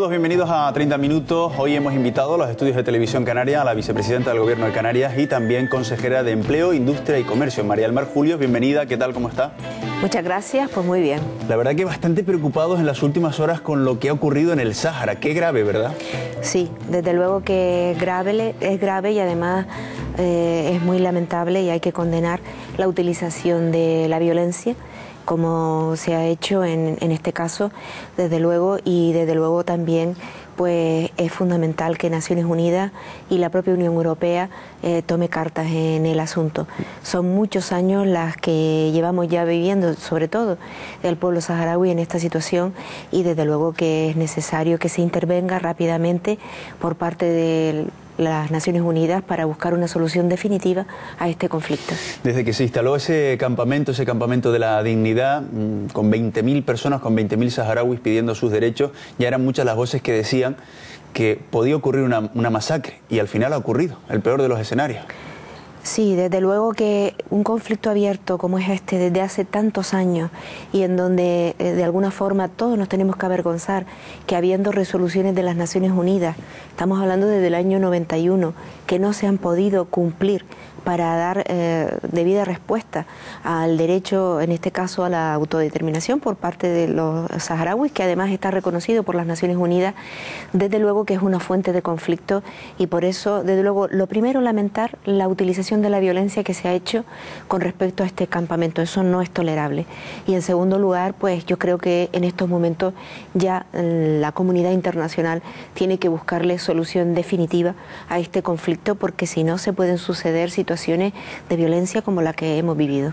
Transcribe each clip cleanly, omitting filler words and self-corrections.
Saludos, bienvenidos a 30 Minutos. Hoy hemos invitado a los estudios de Televisión Canaria a la vicepresidenta del Gobierno de Canarias y también consejera de Empleo, Industria y Comercio, María del Mar Julios. Bienvenida, ¿qué tal? ¿Cómo está? Muchas gracias, pues muy bien. La verdad que bastante preocupados en las últimas horas con lo que ha ocurrido en el Sáhara. Qué grave, ¿verdad? Sí, desde luego que es grave y además es muy lamentable y hay que condenar la utilización de la violencia como se ha hecho en este caso, desde luego, y desde luego también pues es fundamental que Naciones Unidas y la propia Unión Europea tome cartas en el asunto. Son muchos años las que llevamos ya viviendo, sobre todo el pueblo saharaui en esta situación, y desde luego que es necesario que se intervenga rápidamente por parte de las Naciones Unidas para buscar una solución definitiva a este conflicto. Desde que se instaló ese campamento de la dignidad, con 20.000 personas, con 20.000 saharauis pidiendo sus derechos, ya eran muchas las voces que decían que podía ocurrir una masacre, y al final ha ocurrido, el peor de los escenarios. Sí, desde luego que un conflicto abierto como es este desde hace tantos años y en donde de alguna forma todos nos tenemos que avergonzar que habiendo resoluciones de las Naciones Unidas, estamos hablando desde el año 91, que no se han podido cumplir para dar debida respuesta al derecho, en este caso a la autodeterminación por parte de los saharauis, que además está reconocido por las Naciones Unidas, desde luego que es una fuente de conflicto, y por eso, desde luego, lo primero, lamentar la utilización de la violencia que se ha hecho con respecto a este campamento. Eso no es tolerable. Y en segundo lugar, pues yo creo que en estos momentos ya la comunidad internacional tiene que buscarle solución definitiva a este conflicto, porque si no se pueden suceder situaciones de violencia como la que hemos vivido.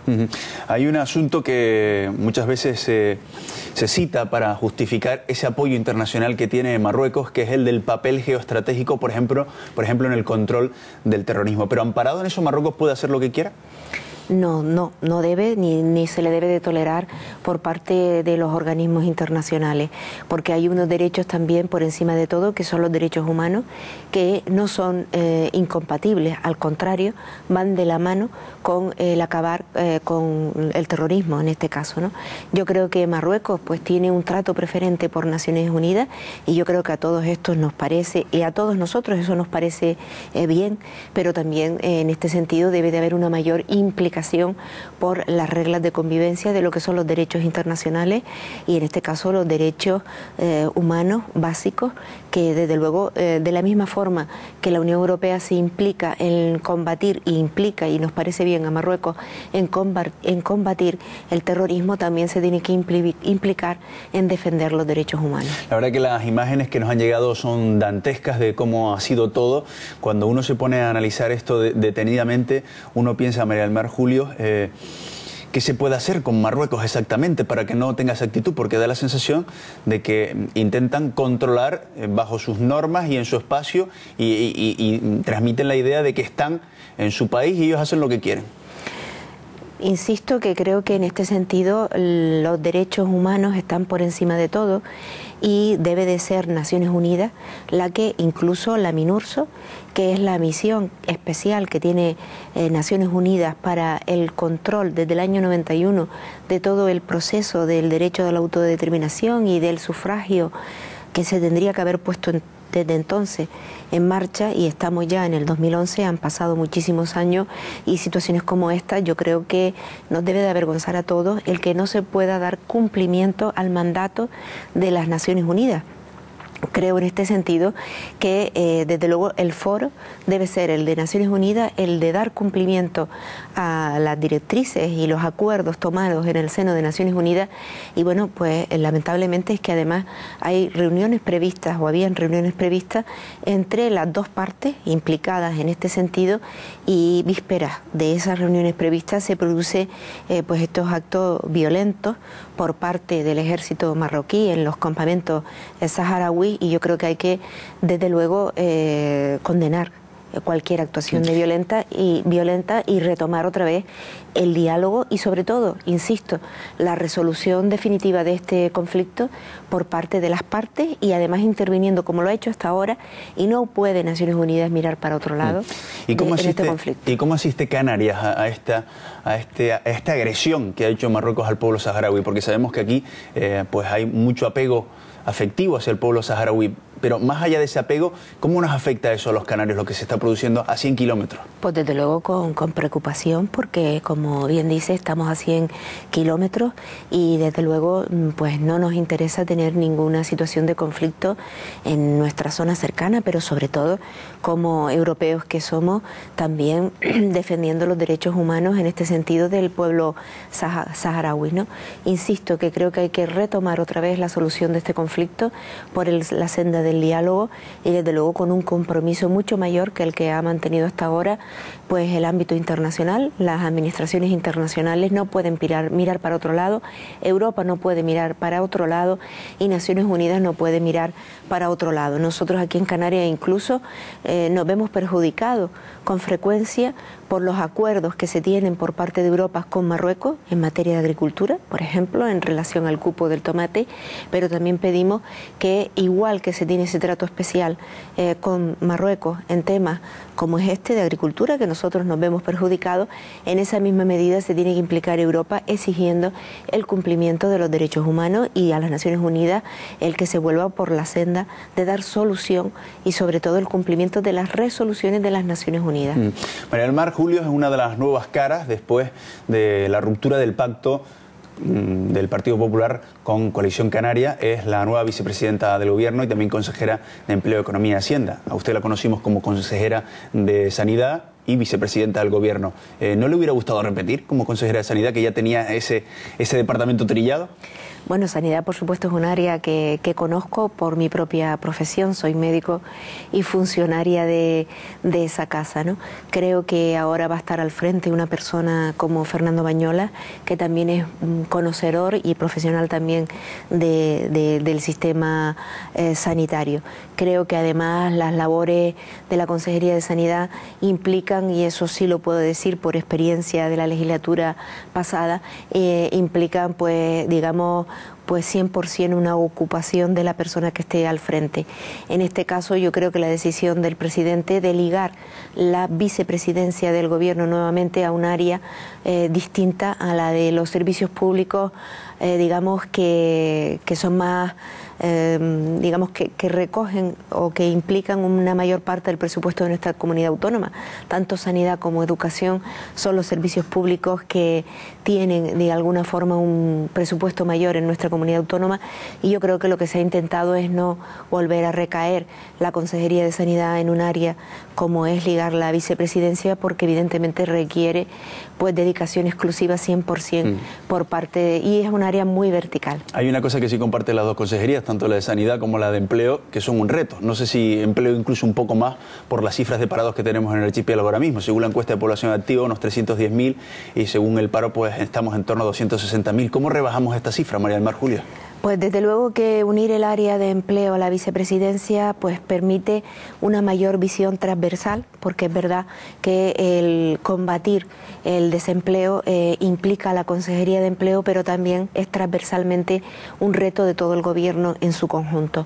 Hay un asunto que muchas veces se cita para justificar ese apoyo internacional que tiene Marruecos, que es el del papel geoestratégico, por ejemplo en el control del terrorismo. Pero amparado en eso, ¿Marruecos puede hacer lo que quiera? No debe ni se le debe de tolerar por parte de los organismos internacionales, porque hay unos derechos también por encima de todo, que son los derechos humanos, que no son incompatibles, al contrario, van de la mano con el acabar con el terrorismo en este caso, ¿no? Yo creo que Marruecos pues tiene un trato preferente por Naciones Unidas, y yo creo que a todos estos nos parece, y a todos nosotros eso nos parece bien, pero también en este sentido debe de haber una mayor implicación por las reglas de convivencia de lo que son los derechos internacionales, y en este caso los derechos humanos básicos, que desde luego de la misma forma que la Unión Europea se implica en combatir, y implica, y nos parece bien a Marruecos, en combatir el terrorismo, también se tiene que implicar en defender los derechos humanos. La verdad que las imágenes que nos han llegado son dantescas de cómo ha sido todo. Cuando uno se pone a analizar esto detenidamente, uno piensa, María del Mar Julio, ¿qué se puede hacer con Marruecos exactamente para que no tenga esa actitud? Porque da la sensación de que intentan controlar bajo sus normas y en su espacio, y transmiten la idea de que están en su país y ellos hacen lo que quieren. Insisto que creo que en este sentido los derechos humanos están por encima de todo, y debe de ser Naciones Unidas la que, incluso la MINURSO, que es la misión especial que tiene Naciones Unidas para el control desde el año 91 de todo el proceso del derecho de la autodeterminación y del sufragio, que se tendría que haber puesto desde entonces en marcha, y estamos ya en el 2011, han pasado muchísimos años, y situaciones como esta yo creo que nos debe de avergonzar a todos el que no se pueda dar cumplimiento al mandato de las Naciones Unidas. Creo en este sentido que desde luego el foro debe ser el de Naciones Unidas, el de dar cumplimiento a las directrices y los acuerdos tomados en el seno de Naciones Unidas, y bueno, pues lamentablemente es que además hay reuniones previstas, o habían reuniones previstas entre las dos partes implicadas en este sentido, y vísperas de esas reuniones previstas se produce pues estos actos violentos por parte del ejército marroquí en los campamentos saharauis, y yo creo que hay que, desde luego, condenar cualquier actuación de violenta y retomar otra vez el diálogo y sobre todo, insisto, la resolución definitiva de este conflicto por parte de las partes y además interviniendo como lo ha hecho hasta ahora, y no puede Naciones Unidas mirar para otro lado en este conflicto. ¿Y cómo asiste Canarias a esta agresión que ha hecho Marruecos al pueblo saharaui? Porque sabemos que aquí pues hay mucho apego afectivo hacia el pueblo saharaui, pero más allá de ese apego, ¿cómo nos afecta eso a los canarios, lo que se está produciendo a 100 kilómetros? Pues desde luego con preocupación, porque como bien dice, estamos a 100 kilómetros y desde luego pues no nos interesa tener ninguna situación de conflicto en nuestra zona cercana, pero sobre todo como europeos que somos, también defendiendo los derechos humanos en este sentido del pueblo saharaui, ¿no? Insisto que creo que hay que retomar otra vez la solución de este conflicto por la senda del diálogo y desde luego con un compromiso mucho mayor que el que ha mantenido hasta ahora pues el ámbito internacional. Las administraciones internacionales no pueden mirar para otro lado, Europa no puede mirar para otro lado y Naciones Unidas no puede mirar para otro lado. Nosotros aquí en Canarias incluso nos vemos perjudicados con frecuencia por los acuerdos que se tienen por parte de Europa con Marruecos en materia de agricultura, por ejemplo, en relación al cupo del tomate, pero también pedimos que, igual que se tiene ese trato especial con Marruecos en temas como es este de agricultura, que nosotros nos vemos perjudicados, en esa misma medida se tiene que implicar Europa exigiendo el cumplimiento de los derechos humanos y a las Naciones Unidas el que se vuelva por la senda de dar solución y sobre todo el cumplimiento de las resoluciones de las Naciones Unidas. María del Mar, Julio es una de las nuevas caras después de la ruptura del pacto del Partido Popular con Coalición Canaria. Es la nueva vicepresidenta del Gobierno y también consejera de Empleo, Economía y Hacienda. A usted la conocimos como consejera de Sanidad y vicepresidenta del Gobierno. ¿No le hubiera gustado repetir como consejera de Sanidad, que ya tenía ese departamento trillado? Bueno, sanidad por supuesto es un área que conozco por mi propia profesión, soy médico y funcionaria de esa casa, ¿no? Creo que ahora va a estar al frente una persona como Fernando Bañolas, que también es un conocedor y profesional también del sistema sanitario. Creo que además las labores de la Consejería de Sanidad implican, y eso sí lo puedo decir por experiencia de la legislatura pasada, implican pues digamos pues 100% una ocupación de la persona que esté al frente. En este caso yo creo que la decisión del presidente de ligar la vicepresidencia del Gobierno nuevamente a un área distinta a la de los servicios públicos, digamos que son más, digamos que recogen o que implican una mayor parte del presupuesto de nuestra comunidad autónoma. Tanto sanidad como educación son los servicios públicos que tienen de alguna forma un presupuesto mayor en nuestra comunidad autónoma, y yo creo que lo que se ha intentado es no volver a recaer la Consejería de Sanidad en un área como es ligar la vicepresidencia, porque evidentemente requiere pues dedicación exclusiva 100% por parte y es un área muy vertical. Hay una cosa que sí comparte las dos consejerías, tanto la de Sanidad como la de Empleo, que son un reto. No sé si Empleo incluso un poco más por las cifras de parados que tenemos en el archipiélago ahora mismo. Según la encuesta de población activa, unos 310.000, y según el paro pues estamos en torno a 260.000. ¿Cómo rebajamos esta cifra, María del Mar, Julio? Pues desde luego que unir el área de empleo a la vicepresidencia pues permite una mayor visión transversal, porque es verdad que el combatir el desempleo implica a la Consejería de Empleo, pero también es transversalmente un reto de todo el Gobierno en su conjunto.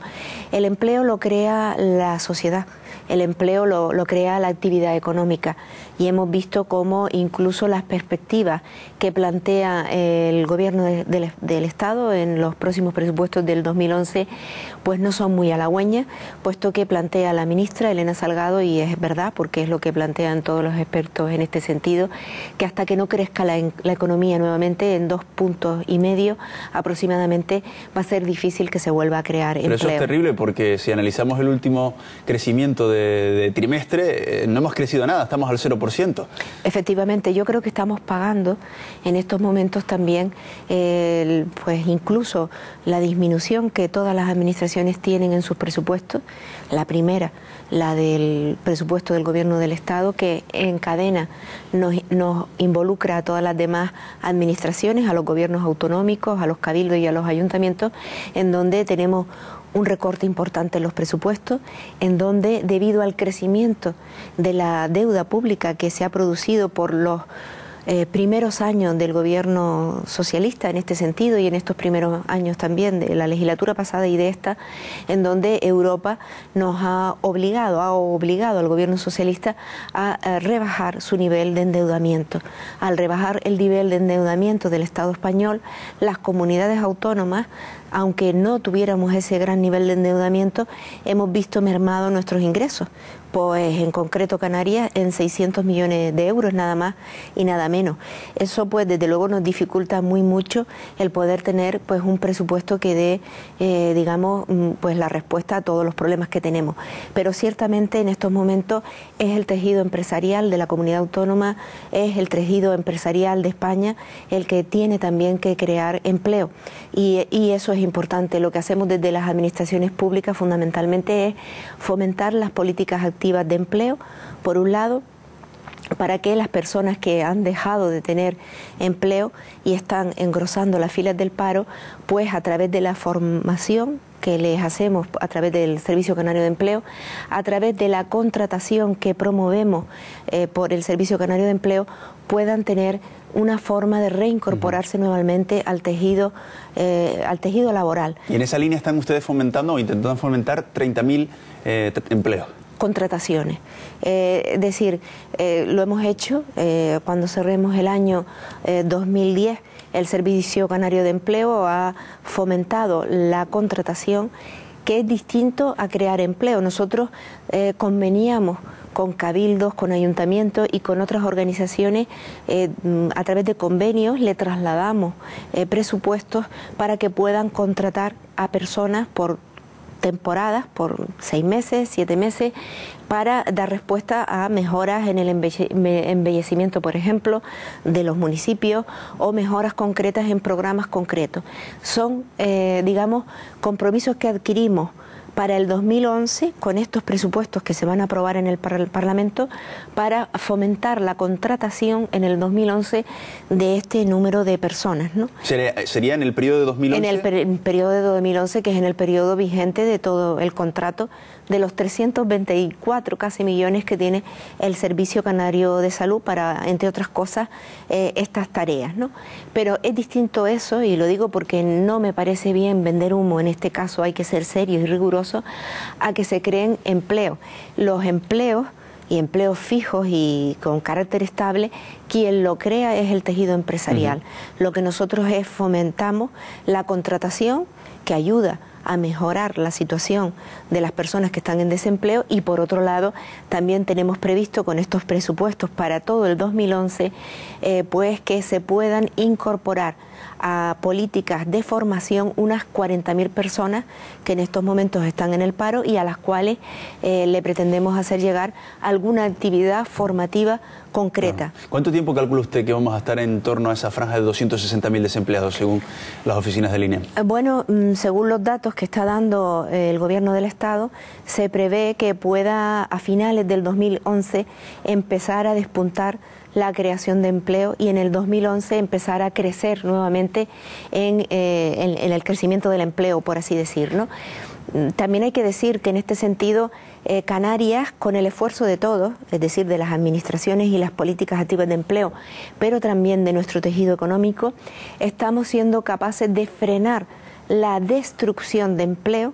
El empleo lo crea la sociedad, el empleo lo crea la actividad económica, y hemos visto cómo incluso las perspectivas que plantea el Gobierno del Estado en los próximos presupuestos del 2011 pues no son muy halagüeñas, puesto que plantea la ministra Elena Salgado, y es verdad porque es lo que plantean todos los expertos en este sentido, que hasta que no crezca la economía nuevamente en 2,5 puntos aproximadamente, va a ser difícil que se vuelva a crear empleo. Pero eso es terrible, porque si analizamos el último crecimiento de trimestre, no hemos crecido nada, estamos al 0%. Efectivamente, yo creo que estamos pagando en estos momentos también pues incluso la disminución que todas las administraciones tienen en sus presupuestos. La primera, la del presupuesto del Gobierno del Estado, que encadena, nos involucra a todas las demás administraciones, a los gobiernos autonómicos, a los cabildos y a los ayuntamientos, en donde tenemos un recorte importante en los presupuestos, en donde debido al crecimiento de la deuda pública que se ha producido por los primeros años del gobierno socialista en este sentido, y en estos primeros años también de la legislatura pasada y de esta, en donde Europa nos ha obligado al gobierno socialista a rebajar su nivel de endeudamiento. Al rebajar el nivel de endeudamiento del Estado español, las comunidades autónomas, aunque no tuviéramos ese gran nivel de endeudamiento, hemos visto mermados nuestros ingresos. Pues en concreto Canarias en 600 millones de euros nada más y nada menos. Eso pues desde luego nos dificulta mucho el poder tener pues un presupuesto que dé digamos pues la respuesta a todos los problemas que tenemos. Pero ciertamente en estos momentos es el tejido empresarial de la comunidad autónoma, es el tejido empresarial de España el que tiene también que crear empleo, y eso es importante. Lo que hacemos desde las administraciones públicas fundamentalmente es fomentar las políticas activas de empleo, por un lado, para que las personas que han dejado de tener empleo y están engrosando las filas del paro, pues a través de la formación que les hacemos a través del Servicio Canario de Empleo, a través de la contratación que promovemos por el Servicio Canario de Empleo, puedan tener una forma de reincorporarse nuevamente al tejido laboral. Y en esa línea están ustedes fomentando o intentando fomentar 30.000 empleos. Contrataciones. Es decir, lo hemos hecho cuando cerremos el año 2010. El Servicio Canario de Empleo ha fomentado la contratación, que es distinto a crear empleo. Nosotros conveníamos con cabildos, con ayuntamientos y con otras organizaciones, a través de convenios le trasladamos presupuestos para que puedan contratar a personas por temporadas, por 6 meses, 7 meses, para dar respuesta a mejoras en el embellecimiento, por ejemplo, de los municipios, o mejoras concretas en programas concretos. Son, digamos, compromisos que adquirimos para el 2011 con estos presupuestos que se van a aprobar en el Parlamento, para fomentar la contratación en el 2011 de este número de personas, ¿no? ¿Sería en el periodo de 2011? En el periodo de 2011, que es en el periodo vigente de todo el contrato, de los 324 casi millones que tiene el Servicio Canario de Salud para, entre otras cosas, estas tareas, ¿no? Pero es distinto eso, y lo digo porque no me parece bien vender humo. En este caso hay que ser serio y riguroso, a que se creen empleos. Los empleos, y empleos fijos y con carácter estable, quien lo crea es el tejido empresarial. Lo que nosotros es fomentamos la contratación, que ayuda a mejorar la situación de las personas que están en desempleo, y por otro lado también tenemos previsto con estos presupuestos para todo el 2011 pues que se puedan incorporar a políticas de formación unas 40.000 personas que en estos momentos están en el paro y a las cuales le pretendemos hacer llegar alguna actividad formativa concreta. ¿Cuánto tiempo calcula usted que vamos a estar en torno a esa franja de 260.000 desempleados según las oficinas del INE? Bueno, según los datos que está dando el Gobierno del Estado, se prevé que pueda a finales del 2011 empezar a despuntar la creación de empleo, y en el 2011 empezar a crecer nuevamente en el crecimiento del empleo, por así decirlo. También hay que decir que en este sentido Canarias, con el esfuerzo de todos, es decir, de las administraciones y las políticas activas de empleo, pero también de nuestro tejido económico, estamos siendo capaces de frenar la destrucción de empleo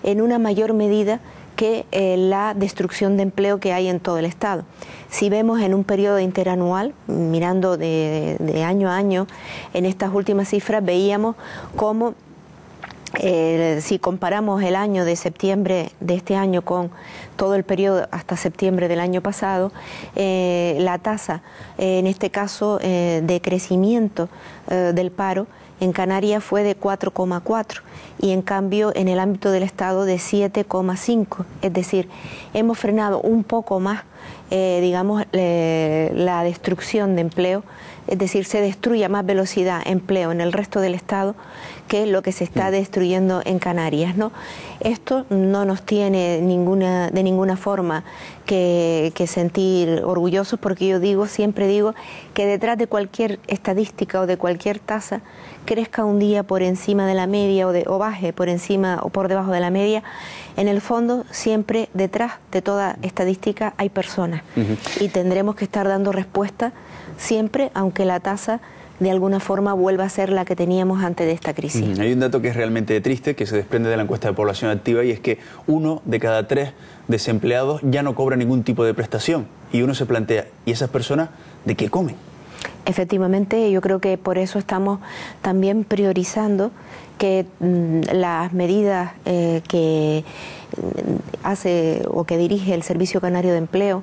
en una mayor medida que la destrucción de empleo que hay en todo el Estado. Si vemos en un periodo interanual, mirando de año a año, en estas últimas cifras veíamos cómo si comparamos el año de septiembre de este año con todo el periodo hasta septiembre del año pasado, la tasa, en este caso, de crecimiento del paro en Canarias fue de 4,4 y en cambio en el ámbito del Estado de 7,5. Es decir, hemos frenado un poco más, digamos, la destrucción de empleo. Es decir, se destruye a más velocidad empleo en el resto del Estado que lo que se está destruyendo en Canarias, ¿no? Esto no nos tiene de ninguna forma que sentir orgullosos, porque yo siempre digo que detrás de cualquier estadística o de cualquier tasa, crezca un día por encima de la media o baje por encima o por debajo de la media, en el fondo siempre detrás de toda estadística hay personas. personas. Y tendremos que estar dando respuesta siempre, aunque la tasa de alguna forma vuelva a ser la que teníamos antes de esta crisis. Hay un dato que es realmente triste, que se desprende de la encuesta de población activa, y es que 1 de cada 3 desempleados ya no cobra ningún tipo de prestación. Y uno se plantea, ¿y esas personas de qué comen? Efectivamente, yo creo que por eso estamos también priorizando que las medidas que hace o que dirige el Servicio Canario de Empleo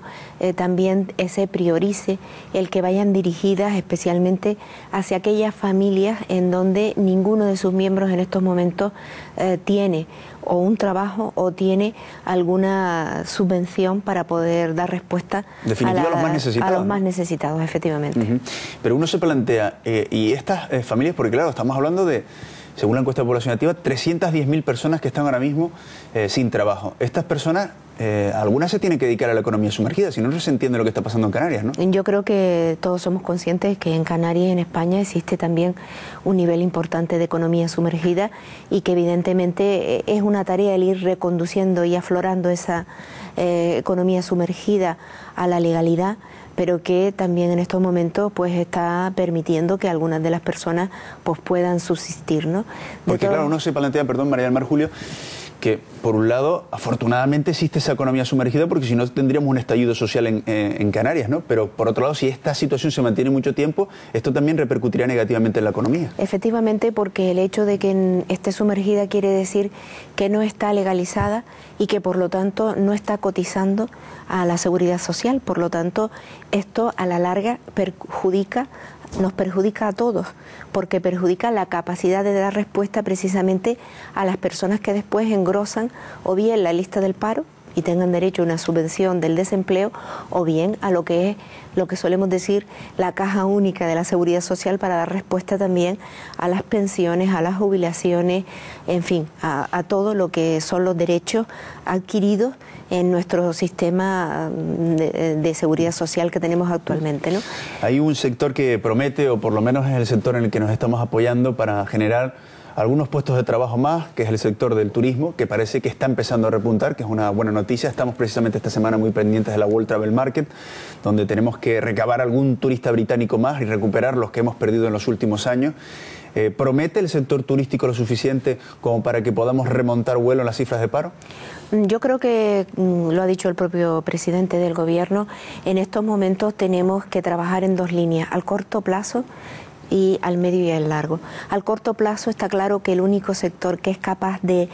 también se priorice el que vayan dirigidas especialmente hacia aquellas familias en donde ninguno de sus miembros en estos momentos tiene o un trabajo o tiene alguna subvención para poder dar respuesta a los más necesitados. A los más necesitados, efectivamente. Pero uno se plantea, y estas familias, porque claro, estamos hablando de, según la encuesta de población activa, 310.000 personas que están ahora mismo sin trabajo. Estas personas, algunas se tienen que dedicar a la economía sumergida, si no, no se entiende lo que está pasando en Canarias, ¿no? Yo creo que todos somos conscientes que en Canarias y en España existe también un nivel importante de economía sumergida y que evidentemente es una tarea el ir reconduciendo y aflorando esa economía sumergida a la legalidad, pero que también en estos momentos pues está permitiendo que algunas de las personas pues puedan subsistir, ¿no? Porque claro, uno se plantea, perdón, María del Mar Julio, que por un lado, afortunadamente existe esa economía sumergida, porque si no tendríamos un estallido social en Canarias, ¿no? Pero por otro lado, si esta situación se mantiene mucho tiempo, esto también repercutiría negativamente en la economía. Efectivamente, porque el hecho de que esté sumergida quiere decir que no está legalizada y que por lo tanto no está cotizando a la seguridad social. Por lo tanto, esto a la larga nos perjudica a todos, porque perjudica la capacidad de dar respuesta precisamente a las personas que después engrosan o bien la lista del paro y tengan derecho a una subvención del desempleo, o bien a lo que es lo que solemos decir la caja única de la seguridad social, para dar respuesta también a las pensiones, a las jubilaciones, en fin, a todo lo que son los derechos adquiridos en nuestro sistema de seguridad social que tenemos actualmente, ¿no? Hay un sector que promete, o por lo menos es el sector en el que nos estamos apoyando para generar algunos puestos de trabajo más, que es el sector del turismo, que parece que está empezando a repuntar, que es una buena noticia. Estamos precisamente esta semana muy pendientes de la World Travel Market, donde tenemos que recabar algún turista británico más y recuperar los que hemos perdido en los últimos años. ¿Promete el sector turístico lo suficiente como para que podamos remontar vuelo en las cifras de paro? Yo creo que, lo ha dicho el propio presidente del Gobierno, en estos momentos tenemos que trabajar en dos líneas, al corto plazo y al medio y al largo. Al corto plazo está claro que el único sector que es capaz de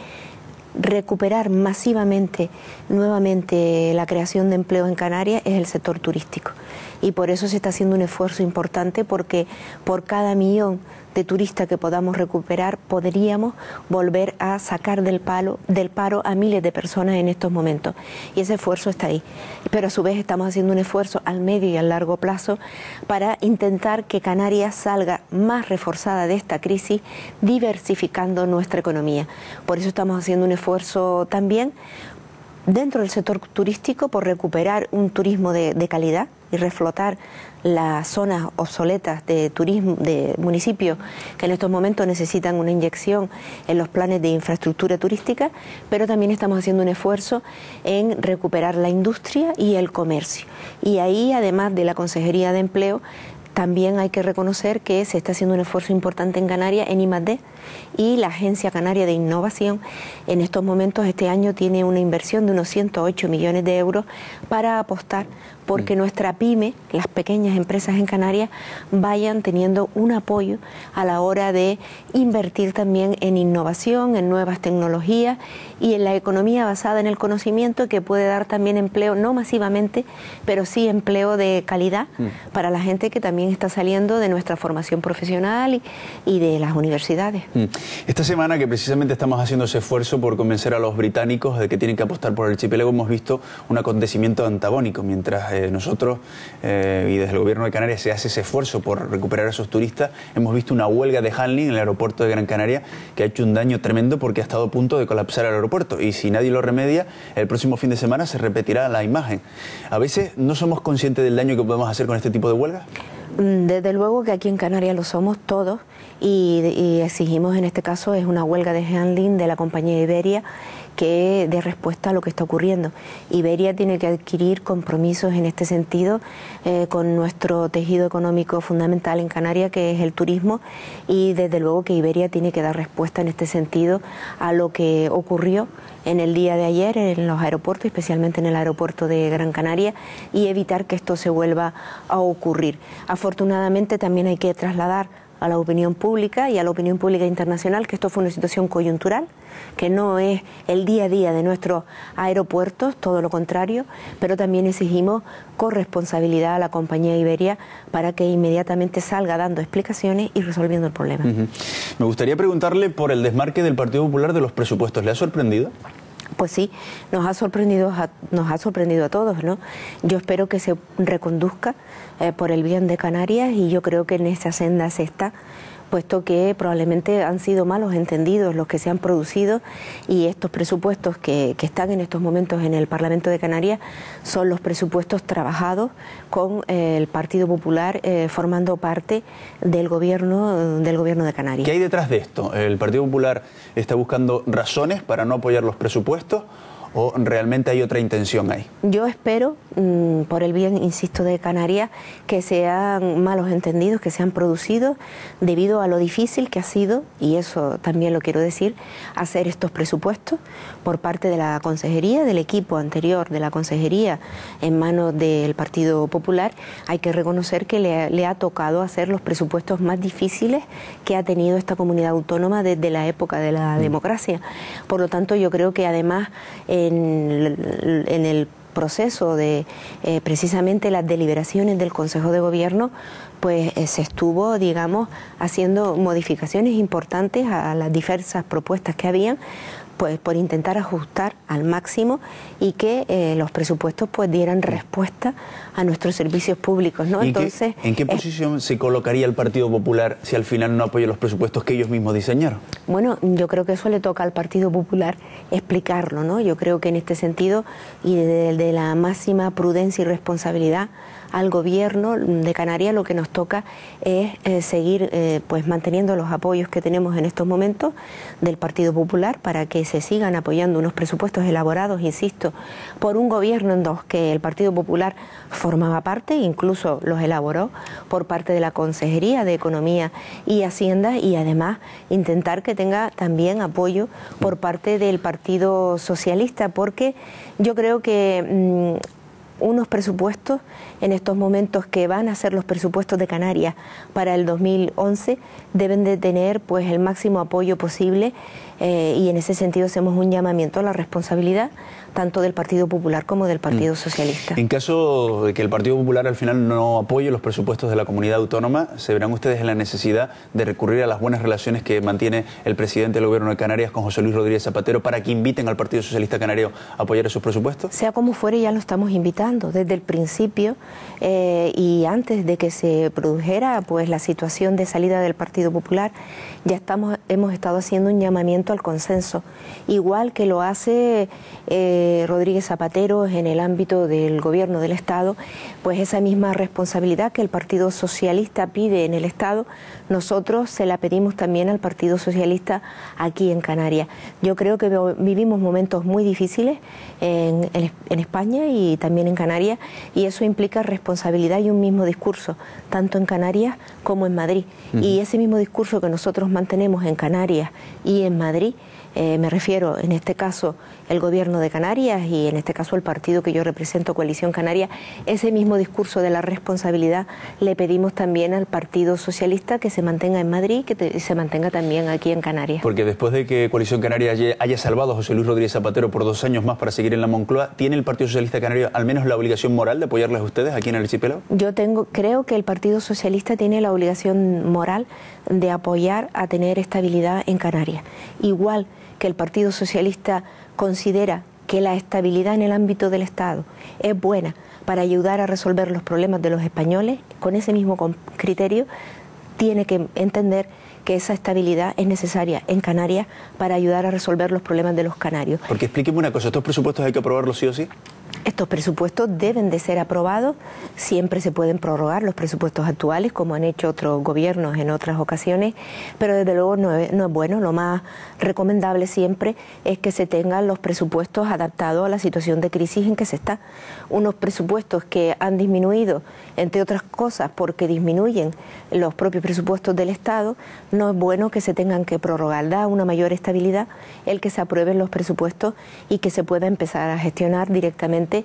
recuperar masivamente, nuevamente, la creación de empleo en Canarias es el sector turístico. Y por eso se está haciendo un esfuerzo importante, porque por cada millón de turistas que podamos recuperar, podríamos volver a sacar del paro a miles de personas en estos momentos. Y ese esfuerzo está ahí. Pero a su vez estamos haciendo un esfuerzo al medio y al largo plazo para intentar que Canarias salga más reforzada de esta crisis, diversificando nuestra economía. Por eso estamos haciendo un esfuerzo también dentro del sector turístico por recuperar un turismo de calidad y reflotar las zonas obsoletas de turismo, de municipios que en estos momentos necesitan una inyección en los planes de infraestructura turística, pero también estamos haciendo un esfuerzo en recuperar la industria y el comercio. Y ahí, además de la Consejería de Empleo, también hay que reconocer que se está haciendo un esfuerzo importante en Canarias en I+D, y la Agencia Canaria de Innovación en estos momentos, este año, tiene una inversión de unos 108 millones de euros para apostar porque nuestra pyme, las pequeñas empresas en Canarias, vayan teniendo un apoyo a la hora de invertir también en innovación, en nuevas tecnologías y en la economía basada en el conocimiento, que puede dar también empleo, no masivamente, pero sí empleo de calidad para la gente que también está saliendo de nuestra formación profesional y de las universidades. Esta semana, que precisamente estamos haciendo ese esfuerzo por convencer a los británicos de que tienen que apostar por el archipiélago, hemos visto un acontecimiento antagónico. Mientras nosotros y desde el Gobierno de Canarias se hace ese esfuerzo por recuperar a esos turistas, hemos visto una huelga de handling en el aeropuerto de Gran Canaria que ha hecho un daño tremendo, porque ha estado a punto de colapsar el aeropuerto, y si nadie lo remedia, el próximo fin de semana se repetirá la imagen. A veces no somos conscientes del daño que podemos hacer con este tipo de huelgas. Desde luego que aquí en Canarias lo somos todos, y exigimos, en este caso es una huelga de handling de la compañía Iberia, que dé respuesta a lo que está ocurriendo. Iberia tiene que adquirir compromisos en este sentido con nuestro tejido económico fundamental en Canarias, que es el turismo, y desde luego que Iberia tiene que dar respuesta en este sentido a lo que ocurrió en el día de ayer en los aeropuertos, especialmente en el aeropuerto de Gran Canaria, y evitar que esto se vuelva a ocurrir. Afortunadamente también hay que trasladar a la opinión pública y a la opinión pública internacional que esto fue una situación coyuntural, que no es el día a día de nuestros aeropuertos, todo lo contrario, pero también exigimos corresponsabilidad a la compañía Iberia para que inmediatamente salga dando explicaciones y resolviendo el problema. Me gustaría preguntarle por el desmarque del Partido Popular de los presupuestos. ¿Le ha sorprendido? Pues sí, nos ha sorprendido a todos, ¿no? Yo espero que se reconduzca por el bien de Canarias, y yo creo que en esa senda se está, puesto que probablemente han sido malos entendidos los que se han producido, y estos presupuestos que están en estos momentos en el Parlamento de Canarias son los presupuestos trabajados con el Partido Popular formando parte del gobierno de Canarias. ¿Qué hay detrás de esto? ¿El Partido Popular está buscando razones para no apoyar los presupuestos o realmente hay otra intención ahí? Yo espero, por el bien, insisto, de Canarias, que sean malos entendidos, que se han producido debido a lo difícil que ha sido, y eso también lo quiero decir, hacer estos presupuestos por parte de la Consejería, del equipo anterior de la Consejería en manos del Partido Popular. Hay que reconocer que le ha tocado hacer los presupuestos más difíciles que ha tenido esta comunidad autónoma desde la época de la democracia. Por lo tanto, yo creo que además en el proceso de precisamente las deliberaciones del Consejo de Gobierno, pues se estuvo, digamos, haciendo modificaciones importantes a las diversas propuestas que habían, pues por intentar ajustar al máximo y que los presupuestos pues dieran respuesta a nuestros servicios públicos, ¿no? Entonces, ¿en qué posición se colocaría el Partido Popular si al final no apoya los presupuestos que ellos mismos diseñaron? Bueno, yo creo que eso le toca al Partido Popular explicarlo, ¿no? Yo creo que en este sentido, y de la máxima prudencia y responsabilidad al Gobierno de Canarias, lo que nos toca es seguir pues manteniendo los apoyos que tenemos en estos momentos del Partido Popular para que se sigan apoyando unos presupuestos elaborados, insisto, por un gobierno en los que el Partido Popular formaba parte, incluso los elaboró por parte de la Consejería de Economía y Hacienda, y además intentar que tenga también apoyo por parte del Partido Socialista, porque yo creo que unos presupuestos en estos momentos que van a ser los presupuestos de Canarias para el 2011 deben de tener pues el máximo apoyo posible, y en ese sentido hacemos un llamamiento a la responsabilidad tanto del Partido Popular como del Partido Socialista. En caso de que el Partido Popular al final no apoye los presupuestos de la comunidad autónoma, ¿se verán ustedes en la necesidad de recurrir a las buenas relaciones que mantiene el presidente del Gobierno de Canarias con José Luis Rodríguez Zapatero para que inviten al Partido Socialista Canario a apoyar esos presupuestos? Sea como fuere, ya lo estamos invitando desde el principio, y antes de que se produjera pues la situación de salida del Partido Popular, ya hemos estado haciendo un llamamiento al consenso, igual que lo hace Rodríguez Zapatero en el ámbito del Gobierno del Estado. Pues esa misma responsabilidad que el Partido Socialista pide en el Estado, nosotros se la pedimos también al Partido Socialista aquí en Canarias. Yo creo que vivimos momentos muy difíciles en España y también en Canarias, y eso implica responsabilidad y un mismo discurso, tanto en Canarias como en Madrid. Y ese mismo discurso que nosotros mantenemos en Canarias y en Madrid, me refiero en este caso el Gobierno de Canarias y en este caso el partido que yo represento, Coalición Canaria, ese mismo discurso de la responsabilidad le pedimos también al Partido Socialista, que se mantenga en Madrid, que se mantenga también aquí en Canarias. Porque después de que Coalición Canaria haya salvado a José Luis Rodríguez Zapatero por 2 años más para seguir en la Moncloa, ¿tiene el Partido Socialista Canario al menos la obligación moral de apoyarles a ustedes aquí en el archipiélago? Creo que el Partido Socialista tiene la obligación moral de apoyar a tener estabilidad en Canarias. Igual que el Partido Socialista considera que la estabilidad en el ámbito del Estado es buena para ayudar a resolver los problemas de los españoles, con ese mismo criterio tiene que entender que esa estabilidad es necesaria en Canarias para ayudar a resolver los problemas de los canarios. Porque explíqueme una cosa, ¿estos presupuestos hay que aprobarlos sí o sí? Estos presupuestos deben de ser aprobados, siempre se pueden prorrogar los presupuestos actuales, como han hecho otros gobiernos en otras ocasiones, pero desde luego no es bueno. Lo más recomendable siempre es que se tengan los presupuestos adaptados a la situación de crisis en que se está. Unos presupuestos que han disminuido, entre otras cosas, porque disminuyen los propios presupuestos del Estado, no es bueno que se tengan que prorrogar. Da una mayor estabilidad el que se aprueben los presupuestos y que se pueda empezar a gestionar directamente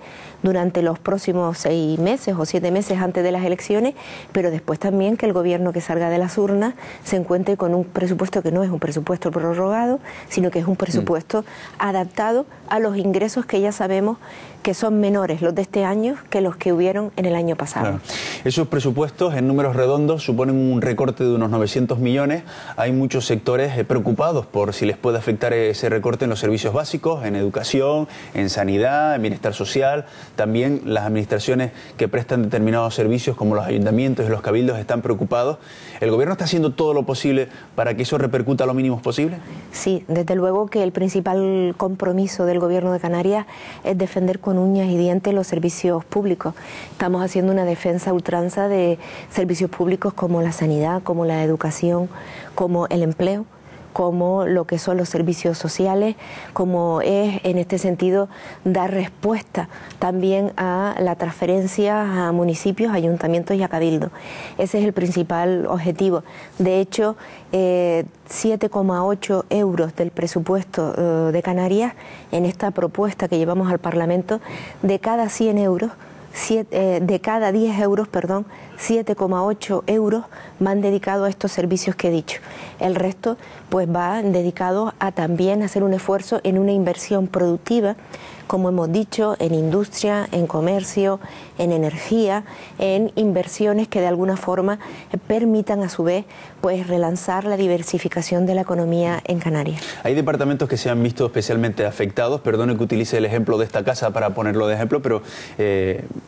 durante los próximos 6 meses o 7 meses antes de las elecciones, pero después también que el gobierno que salga de las urnas se encuentre con un presupuesto que no es un presupuesto prorrogado, sino que es un presupuesto adaptado a los ingresos que ya sabemos que son menores los de este año que los que hubieron en el año pasado. Claro. Esos presupuestos en números redondos suponen un recorte de unos 900 millones. Hay muchos sectores preocupados por si les puede afectar ese recorte en los servicios básicos, en educación, en sanidad, en bienestar social. También las administraciones que prestan determinados servicios como los ayuntamientos y los cabildos están preocupados. ¿El gobierno está haciendo todo lo posible para que eso repercuta lo mínimo posible? Sí, desde luego que el principal compromiso del gobierno de Canarias es defender con uñas y dientes los servicios públicos. Estamos haciendo una defensa a ultranza de servicios públicos como la sanidad, como la educación, como el empleo, como lo que son los servicios sociales, como es en este sentido dar respuesta también a la transferencia a municipios, ayuntamientos y a cabildos. Ese es el principal objetivo. De hecho, 7,8 euros del presupuesto de Canarias, en esta propuesta que llevamos al Parlamento, de cada 100 euros, de cada 10 euros, 7,8 euros van dedicados a estos servicios que he dicho. El resto pues va dedicado a también hacer un esfuerzo en una inversión productiva, como hemos dicho, en industria, en comercio, en energía, en inversiones que de alguna forma permitan a su vez pues relanzar la diversificación de la economía en Canarias. Hay departamentos que se han visto especialmente afectados. Perdone que utilice el ejemplo de esta casa para ponerlo de ejemplo, pero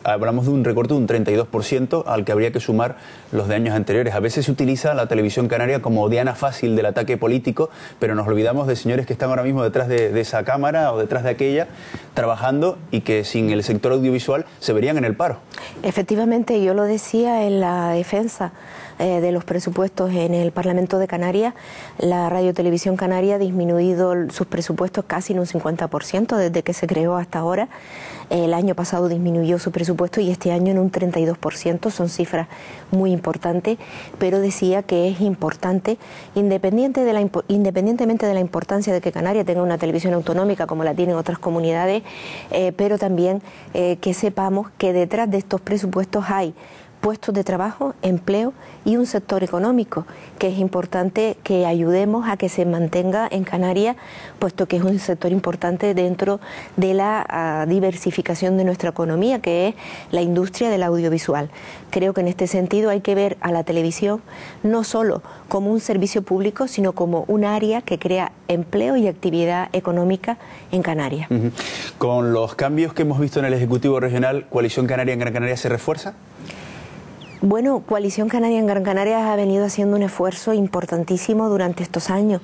hablamos de un recorte de un 32% al que habría que sumar los de años anteriores. A veces se utiliza la televisión canaria como diana fácil del ataque político, pero nos olvidamos de señores que están ahora mismo detrás de esa cámara o detrás de aquella, trabajando, y que sin el sector audiovisual se verían en el paro. Efectivamente, yo lo decía en la defensa de los presupuestos en el Parlamento de Canarias. La Radio Televisión Canaria ha disminuido sus presupuestos casi en un 50% desde que se creó hasta ahora. El año pasado disminuyó su presupuesto y este año en un 32%, son cifras muy importantes, pero decía que es importante, independientemente de la importancia de que Canarias tenga una televisión autonómica como la tienen otras comunidades, pero también que sepamos que detrás de estos presupuestos hay puestos de trabajo, empleo y un sector económico, que es importante que ayudemos a que se mantenga en Canarias, puesto que es un sector importante dentro de la diversificación de nuestra economía, que es la industria del audiovisual. Creo que en este sentido hay que ver a la televisión no solo como un servicio público, sino como un área que crea empleo y actividad económica en Canarias. Con los cambios que hemos visto en el Ejecutivo Regional, ¿Coalición Canaria en Gran Canaria se refuerza? Bueno, Coalición Canaria en Gran Canaria ha venido haciendo un esfuerzo importantísimo durante estos años,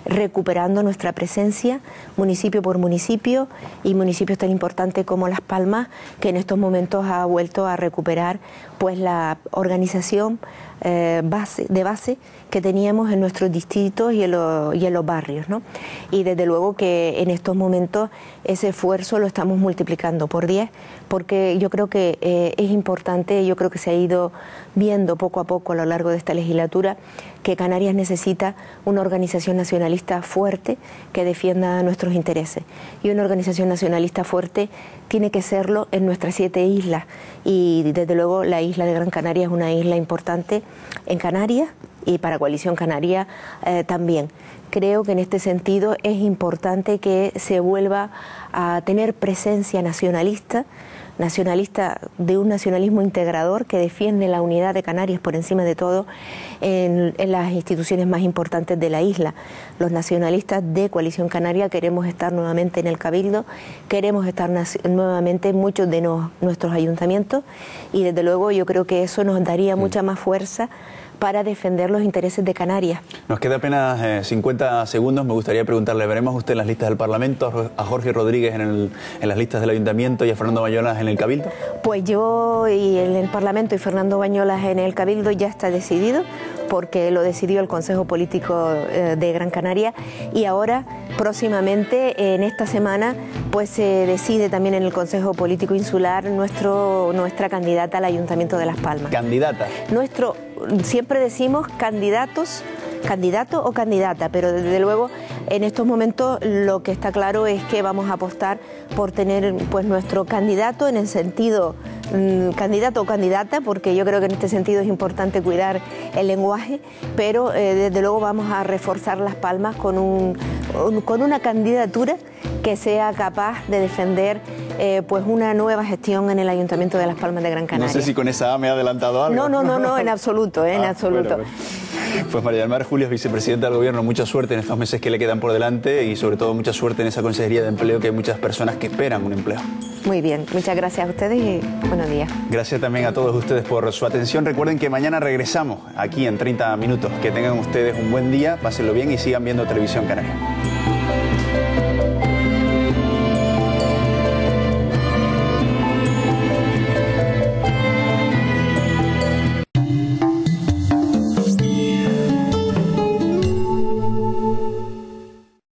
recuperando nuestra presencia municipio por municipio, y municipios tan importantes como Las Palmas, que en estos momentos ha vuelto a recuperar pues la organización de base que teníamos en nuestros distritos y en los barrios, ¿no? Y desde luego que en estos momentos ese esfuerzo lo estamos multiplicando por 10, porque yo creo que es importante, yo creo que se ha ido viendo poco a poco a lo largo de esta legislatura que Canarias necesita una organización nacionalista fuerte que defienda nuestros intereses, y una organización nacionalista fuerte tiene que serlo en nuestras 7 islas, y desde luego la isla de Gran Canaria es una isla importante en Canarias y para Coalición Canaria también. Creo que en este sentido es importante que se vuelva a tener presencia nacionalista de un nacionalismo integrador que defiende la unidad de Canarias por encima de todo en las instituciones más importantes de la isla. Los nacionalistas de Coalición Canaria queremos estar nuevamente en el Cabildo, queremos estar nuevamente en muchos de nuestros ayuntamientos, y desde luego yo creo que eso nos daría mucha más fuerza para defender los intereses de Canarias. Nos queda apenas 50 segundos. Me gustaría preguntarle, ¿veremos usted en las listas del Parlamento, a Jorge Rodríguez en las listas del Ayuntamiento y a Fernando Bañolas en el Cabildo? Pues yo y en el Parlamento y Fernando Bañolas en el Cabildo ya está decidido, porque lo decidió el Consejo Político de Gran Canaria, y ahora próximamente en esta semana pues se decide también en el Consejo Político Insular nuestra candidata al Ayuntamiento de Las Palmas. ¿Candidata? Siempre decimos candidato o candidata, pero desde luego en estos momentos lo que está claro es que vamos a apostar por tener pues nuestro candidato en el sentido candidato o candidata, porque yo creo que en este sentido es importante cuidar el lenguaje, pero desde luego vamos a reforzar Las Palmas con una candidatura que sea capaz de defender pues una nueva gestión en el Ayuntamiento de Las Palmas de Gran Canaria. No sé si con esa me ha adelantado algo. No, en absoluto, en absoluto. Bueno. Pues María del Mar Julios, vicepresidenta del Gobierno, mucha suerte en estos meses que le quedan por delante y sobre todo mucha suerte en esa Consejería de Empleo, que hay muchas personas que esperan un empleo. Muy bien, muchas gracias a ustedes y buenos días. Gracias también a todos ustedes por su atención. Recuerden que mañana regresamos aquí en 30 minutos. Que tengan ustedes un buen día, pásenlo bien y sigan viendo Televisión Canaria.